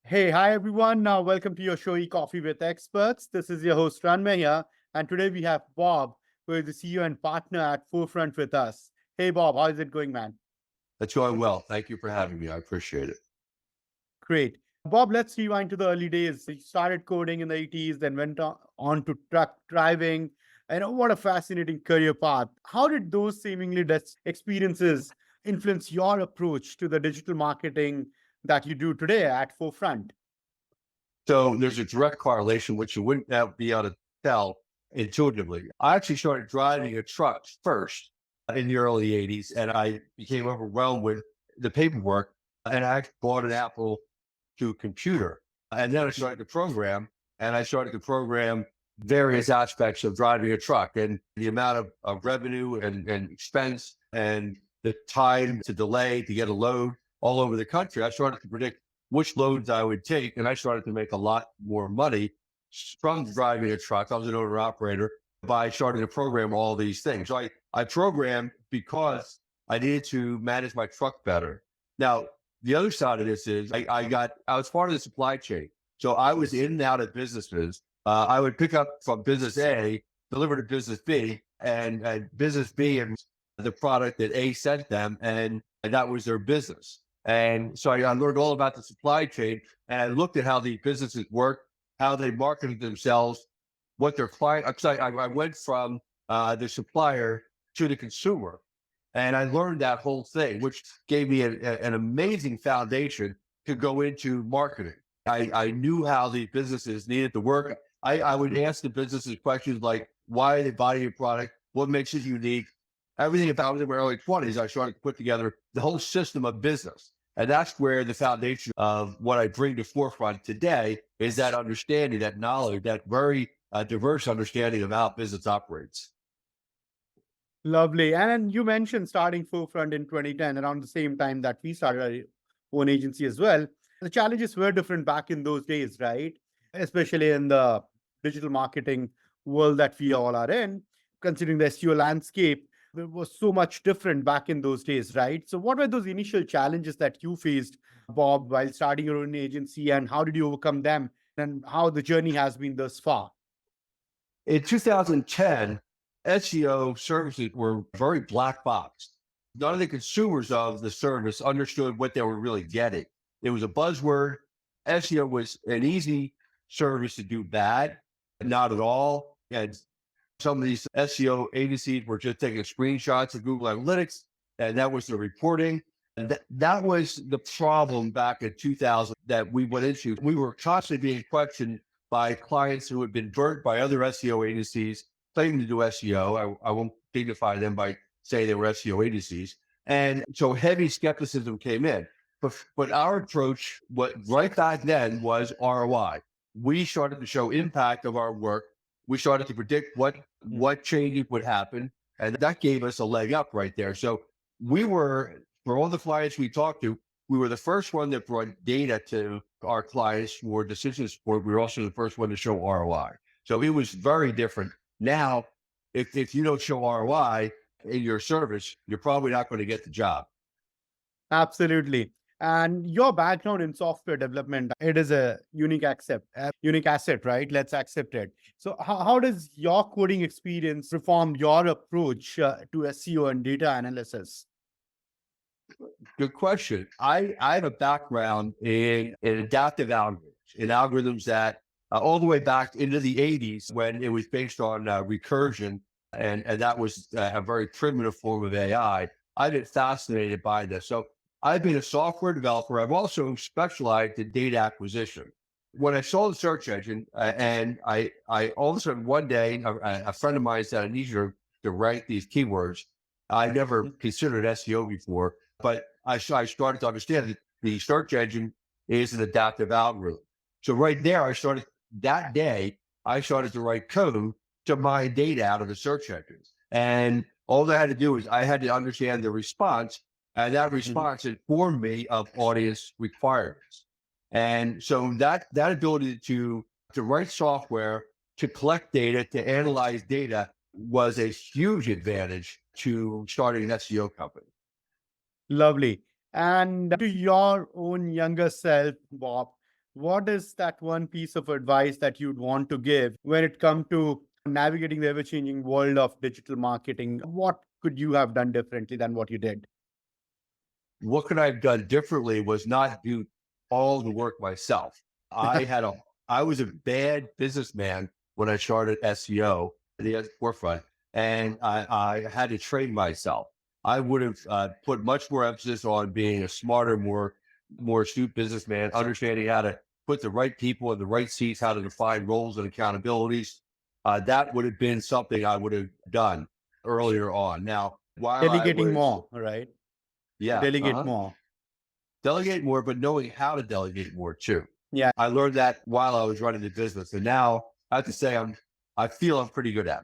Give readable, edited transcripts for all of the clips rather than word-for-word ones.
Hey, hi everyone. Welcome to your show, Coffee with Experts. This is your host, Ranmay here. And today we have Bob, who is the CEO and partner at FourFront with us. Hey, Bob, how is it going, man? That's going well. Thank you for having me. I appreciate it. Great. Bob, let's rewind to the early days. You started coding in the 80s, then went on to truck driving. I know what a fascinating career path. How did those seemingly experiences influence your approach to the digital marketing that you do today at FourFront? So there's a direct correlation, which you wouldn't be able to tell intuitively. I actually started driving a truck first in the early 80s, and I became overwhelmed with the paperwork. And I actually bought an Apple II computer. And then I started to program, and I started to program various aspects of driving a truck and the amount of revenue and expense and the time to delay to get a load all over the country. I started to predict which loads I would take, and I started to make a lot more money from driving a truck. I was an owner operator by starting to program all these things. So I programmed because I needed to manage my truck better. Now, the other side of this is I was part of the supply chain. So I was in and out of businesses. I would pick up from business A, deliver to business B, and business B and the product that A sent them, and that was their business. And so I learned all about the supply chain, and I looked at how the businesses work, how they marketed themselves, what their client. I went from the supplier to the consumer, and I learned that whole thing, which gave me an amazing foundation to go into marketing. I knew how the businesses needed to work. I would ask the businesses questions like, why are they buying your product? What makes it unique? Everything. If I was in my early 20s, I started to put together the whole system of business. And that's where the foundation of what I bring to FourFront today is that understanding, that knowledge, that very diverse understanding of how business operates. Lovely. And then you mentioned starting FourFront in 2010, around the same time that we started our own agency as well. The challenges were different back in those days, right? Especially in the digital marketing world that we all are in, considering the SEO landscape, it was so much different back in those days, right? So, what were those initial challenges that you faced, Bob, while starting your own agency, and how did you overcome them, and how the journey has been thus far? In 2010, SEO services were very black box. None of the consumers of the service understood what they were really getting. It was a buzzword. SEO was an easy service to do bad, not at all. And some of these SEO agencies were just taking screenshots of Google Analytics, and that was the reporting. And that was the problem back in 2000 that we went into. We were constantly being questioned by clients who had been burnt by other SEO agencies claiming to do SEO. I won't dignify them by saying they were SEO agencies. And so heavy skepticism came in. But our approach, what right back then, was ROI. We started to show impact of our work. We started to predict what changes would happen, and that gave us a leg up right there. So we were, for all the clients we talked to, we were the first one that brought data to our clients for decision support. We were also the first one to show ROI. So it was very different. Now, if you don't show ROI in your service, you're probably not going to get the job. Absolutely. And your background in software development, it is a unique asset, right? Let's accept it. So how does your coding experience reform your approach to SEO and data analysis? Good question. I have a background in adaptive algorithms, in algorithms that all the way back into the 80s when it was based on recursion, and that was a very primitive form of AI. I've been fascinated by this. So I've been a software developer. I've also specialized in data acquisition. When I saw the search engine, and I all of a sudden one day, a friend of mine said, I need you to rank these keywords. I never considered SEO before, but I started to understand that the search engine is an adaptive algorithm. So right there, that day, I started to write code to mine data out of the search engines. And all I had to do is I had to understand the response, and that response informed me of audience requirements. And so that ability to write software, to collect data, to analyze data was a huge advantage to starting an SEO company. Lovely. And to your own younger self, Bob, What is that one piece of advice that you'd want to give when it comes to navigating the ever-changing world of digital marketing? What could you have done differently than what you did? What could I have done differently was not do all the work myself. I had a, I was a bad businessman when I started SEO, the forefront, and I had to train myself. I would have put much more emphasis on being a smarter, more astute businessman, understanding how to put the right people in the right seats, how to define roles and accountabilities. That would have been something I would have done earlier on. Now, while I Delegating was, more, right? yeah, Delegate more. delegate more, but knowing how to delegate more too. Yeah. I learned that while I was running the business, and now I have to say I feel I'm pretty good at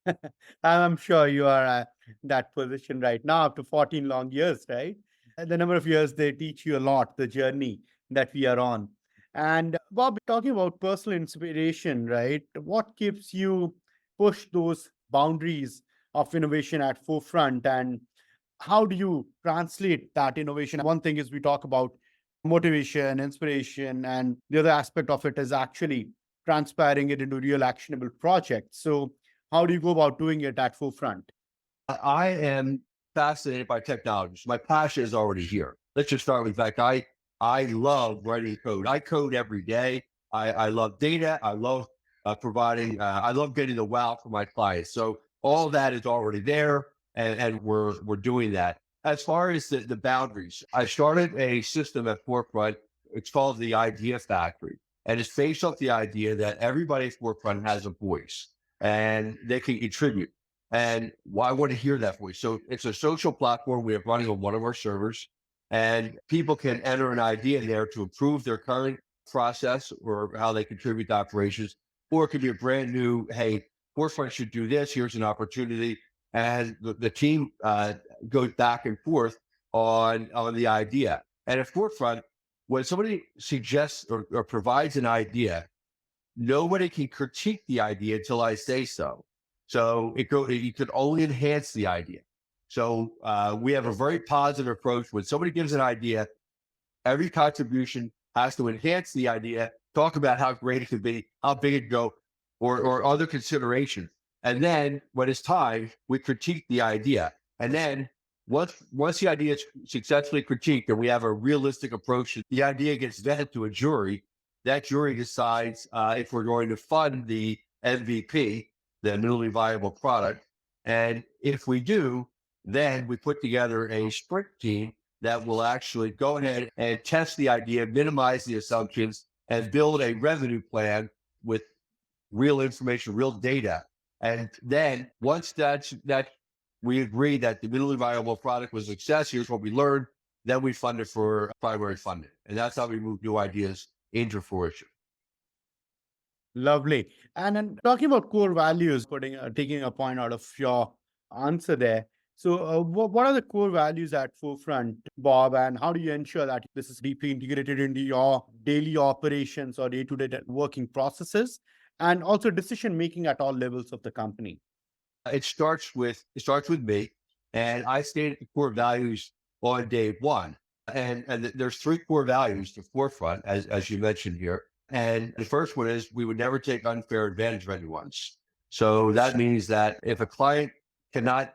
it. I'm sure you are at that position right now after 14 long years, right? And the number of years they teach you a lot, the journey that we are on. And Bob, talking about personal inspiration, right? What keeps you push those boundaries of innovation at forefront, and how do you translate that innovation? One thing is we talk about motivation, inspiration, and the other aspect of it is actually transpiring it into real actionable projects. So how do you go about doing it at forefront? I am fascinated by technology. So my passion is already here. Let's just start with the fact I love writing code. I code every day. I love data. I love providing. I love getting the wow for my clients. So all that is already there, and we're doing that. As far as the boundaries, I started a system at Forefront. It's called the Idea Factory, and it's based off the idea that everybody at Forefront has a voice and they can contribute. And I want to hear that voice. So it's a social platform we have running on one of our servers, and people can enter an idea in there to improve their current process or how they contribute to operations. Or it could be a brand new, hey, Forefront should do this. Here's an opportunity. And the team goes back and forth on the idea. And at Forefront, when somebody suggests or provides an idea, nobody can critique the idea until I say so. So you could only enhance the idea. So we have a very positive approach. When somebody gives an idea, every contribution has to enhance the idea, talk about how great it could be, how big it go, or other considerations. And then when it's time, we critique the idea. And then once the idea is successfully critiqued and we have a realistic approach, the idea gets vetted to a jury. That jury decides if we're going to fund the MVP, the minimally viable product. And if we do, then we put together a sprint team that will actually go ahead and test the idea, minimize the assumptions, and build a revenue plan with real information, real data. And then once that we agree that the minimally viable product was a success, here's what we learned, then we fund it for primary funding. And that's how we move new ideas into fruition. Lovely. And then talking about core values, taking a point out of your answer there. So, what are the core values at Forefront, Bob, and how do you ensure that this is deeply integrated into your daily operations or day-to-day working processes, and also decision making at all levels of the company? It starts with me, and I stated the core values on day one. And there's three core values to Forefront, as you mentioned here. And the first one is we would never take unfair advantage of anyone. So that means that if a client cannot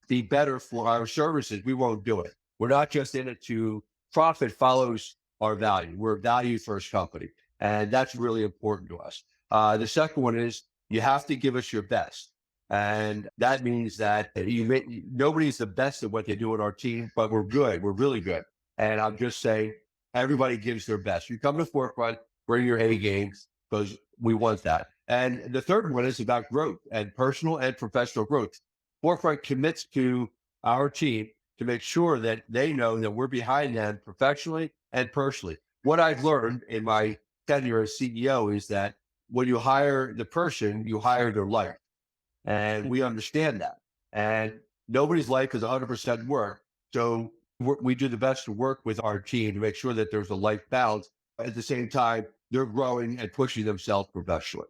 be better for our services, we won't do it. We're not just in it to profit follows our value. We're a value first company. And that's really important to us. The second one is you have to give us your best. And that means that nobody's the best at what they do in our team, but we're good. We're really good. And I'm just saying, everybody gives their best. You come to Forefront, bring your A games because we want that. And the third one is about growth and personal and professional growth. Forefront commits to our team to make sure that they know that we're behind them professionally and personally. What I've learned in my tenure as CEO is that when you hire the person, you hire their life. And we understand that. And nobody's life is 100% work. So we do the best to work with our team to make sure that there's a life balance. At the same time, they're growing and pushing themselves professionally.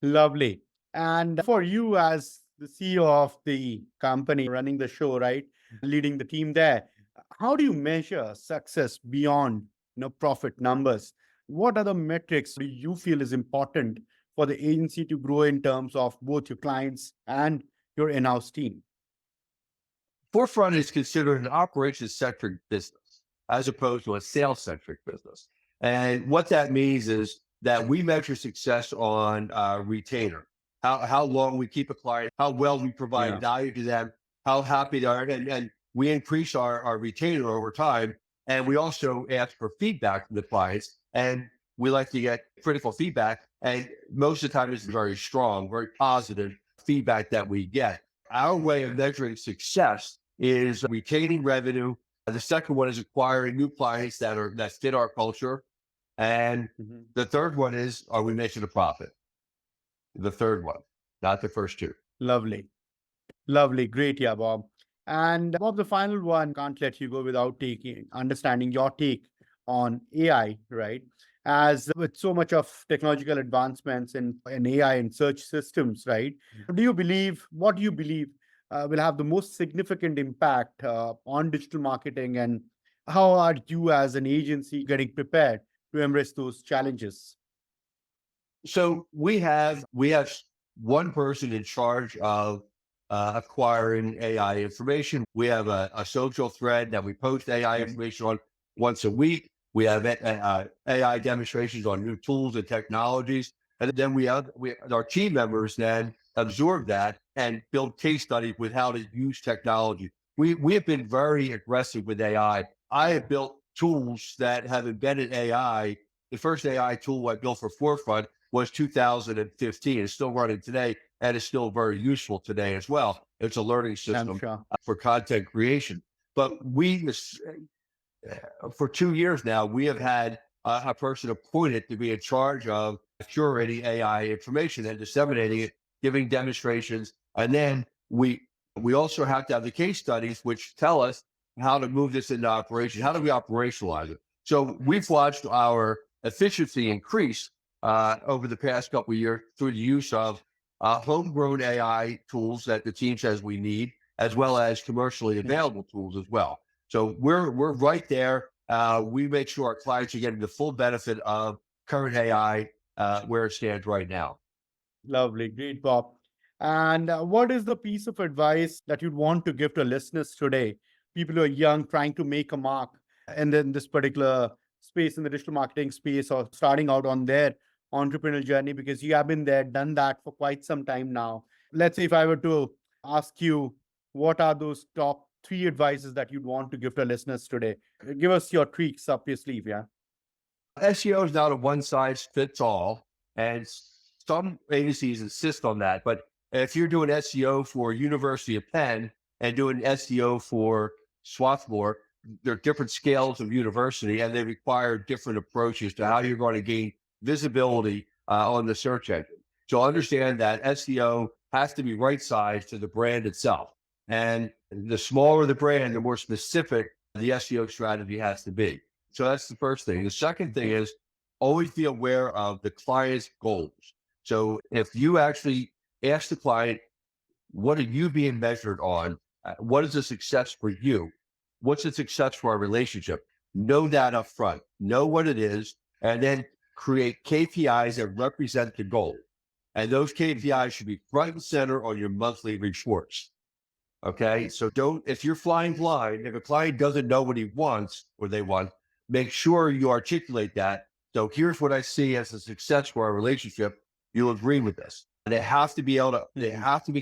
Lovely. And for you as the CEO of the company running the show, right, leading the team there, how do you measure success beyond profit numbers. What other metrics do you feel is important for the agency to grow in terms of both your clients and your in-house team? FourFront is considered an operations-centric business as opposed to a sales-centric business. And what that means is that we measure success on retainer, how long we keep a client, how well we provide Yeah. value to them, how happy they are, and we increase our retainer over time. And we also ask for feedback from the clients, and we like to get critical feedback. And most of the time, it's very strong, very positive feedback that we get. Our way of measuring success is retaining revenue. The second one is acquiring new clients that fit our culture. And Mhm. the third one is, are we making a profit? The third one, not the first two. Lovely. Lovely. Great. Yeah, Bob. And Bob, the final one, can't let you go without understanding your take on AI, right? As with so much of technological advancements in AI and search systems, right? What do you believe will have the most significant impact on digital marketing, and how are you as an agency getting prepared to embrace those challenges? So we have one person in charge of acquiring AI information. We have a social thread that we post AI information on once a week. We have AI demonstrations on new tools and technologies, and then our team members then absorb that and build case studies with how to use technology. We have been very aggressive with AI. I have built tools that have embedded AI. The first AI tool I built for FourFront was 2015. It's still running today, and it's still very useful today as well. It's a learning I'm system sure. for content creation. But for 2 years now, we have had a person appointed to be in charge of curating AI information and disseminating it, giving demonstrations. And then we also have to have the case studies which tell us how to move this into operation. How do we operationalize it? So we've watched our efficiency increase over the past couple of years through the use of homegrown AI tools that the team says we need, as well as commercially available tools as well. So we're right there. We make sure our clients are getting the full benefit of current AI where it stands right now. Lovely. Great, Bob. And what is the piece of advice that you'd want to give to listeners today? People who are young, trying to make a mark, and then this particular space in the digital marketing space, or starting out on their entrepreneurial journey, because you have been there, done that for quite some time now. Let's say if I were to ask you, what are those top three advices that you'd want to give to listeners today? Give us your tweaks up your sleeve, yeah. SEO is not a one size fits all, and some agencies insist on that. But if you're doing SEO for University of Penn and doing SEO for Swarthmore, there are different scales of university, and they require different approaches to how you're going to gain visibility on the search engine. So understand that SEO has to be right sized to the brand itself. And the smaller the brand, the more specific the SEO strategy has to be. So that's the first thing. The second thing is always be aware of the client's goals. So if you actually ask the client, what are you being measured on? What is a success for you? What's a success for our relationship? Know that up front, know what it is, and then create KPIs that represent the goal. And those KPIs should be front and center on your monthly reports. Okay. So if you're flying blind, if a client doesn't know what he wants or they want, make sure you articulate that. So here's what I see as a success for our relationship. You'll agree with this. And they have to be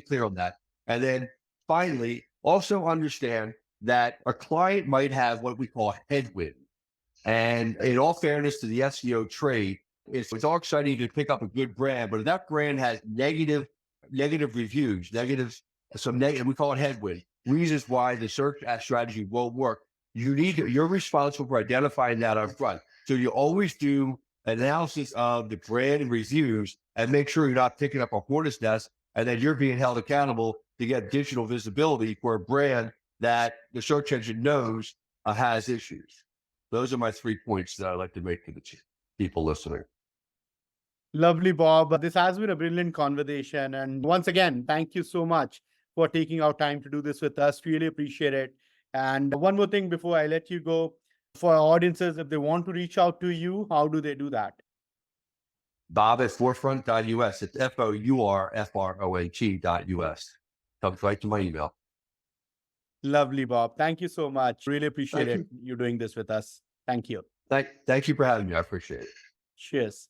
clear on that. And then finally, also understand that a client might have what we call headwind. And in all fairness to the SEO trade, it's all exciting to pick up a good brand, but if that brand has negative reviews, we call it headwind, reasons why the search strategy won't work. You're responsible for identifying that up front. So you always do analysis of the brand and reviews and make sure you're not picking up a hornet's nest, and then you're being held accountable to get digital visibility for a brand that the search engine knows has issues. Those are my 3 points that I'd like to make to the people listening. Lovely, Bob. This has been a brilliant conversation. And once again, thank you so much for taking our time to do this with us. Really appreciate it. And one more thing before I let you go, For our audiences, if they want to reach out to you, how do they do that? Bob at FourFront.us. It's FOURFRONT.us. Comes right to my email. Lovely, Bob. Thank you so much. Really appreciate Thank you doing this with us. Thank you. Thank you for having me. I appreciate it. Cheers.